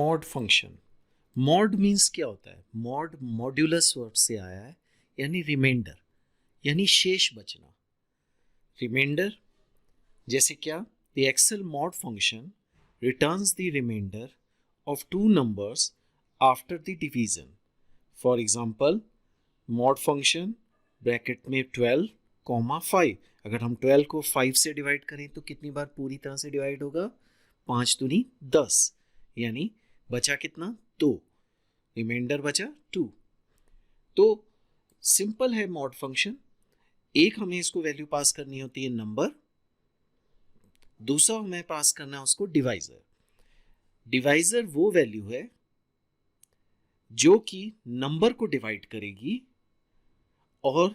Mod function. Mod means क्या होता है? मॉड मॉड्यूलस वर्ड से आया है, यानी रिमाइंडर, यानी शेष बचना। रिमाइंडर जैसे क्या? The Excel mod function returns the reminder of two numbers after the division. For example, mod function bracket में 12, 5। अगर हम 12 को 5 से डिवाइड करें तो कितनी बार पूरी तरह से डिवाइड होगा? 5 दूनी 10, यानी बचा कितना? 2। रिमाइंडर बचा 2। तो सिंपल है मॉड फंक्शन। एक हमें इसको वैल्यू पास करनी होती है नंबर, दूसरा हमें पास करना है उसको डिवाइजर। डिवाइजर वो वैल्यू है जो कि नंबर को डिवाइड करेगी और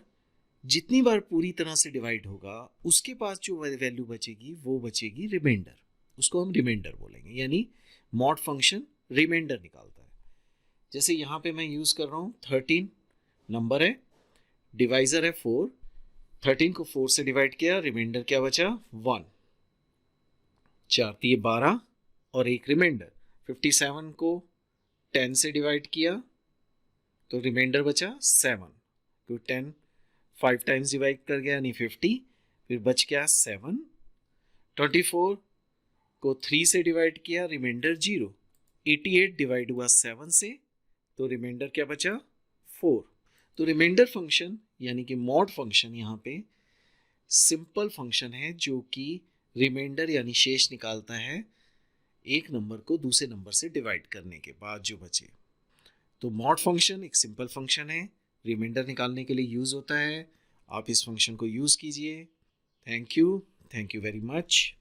जितनी बार पूरी तरह से डिवाइड होगा उसके पास जो वैल्यू बचेगी वो बचेगी रिमाइंडर, उसको हम रिमाइंडर बोलेंगे। यानी मॉड फंक्शन रिमाइंडर निकालता है। जैसे यहाँ पे मैं यूज कर रहा हूँ 13 नंबर है, डिवाइजर है 4, 13 को 4 से डिवाइड किया, रिमाइंडर क्या बचा? 1। 4 दिए 12 और एक रिमाइंडर। 57 को 10 से डिवाइड किया तो रिमाइंडर बचा 7। तो 10 5 टाइम्स डिवाइड कर गया यानी 50, फिर बच गया 7। 24 को 3 से डिवाइड किया, रिमाइंडर 0। 88 डिवाइड हुआ 7 से, तो रिमाइंडर क्या बचा? 4। तो रिमाइंडर फंक्शन यानी कि मॉड फंक्शन यहाँ पे सिंपल फंक्शन है जो कि रिमाइंडर यानी शेष निकालता है एक नंबर को दूसरे नंबर से डिवाइड करने के बाद जो बचे। तो मॉड फंक्शन एक सिंपल फंक्शन है, रिमाइंडर निकालने के लिए यूज होता है। आप इस फंक्शन को यूज कीजिए। Thank you very much.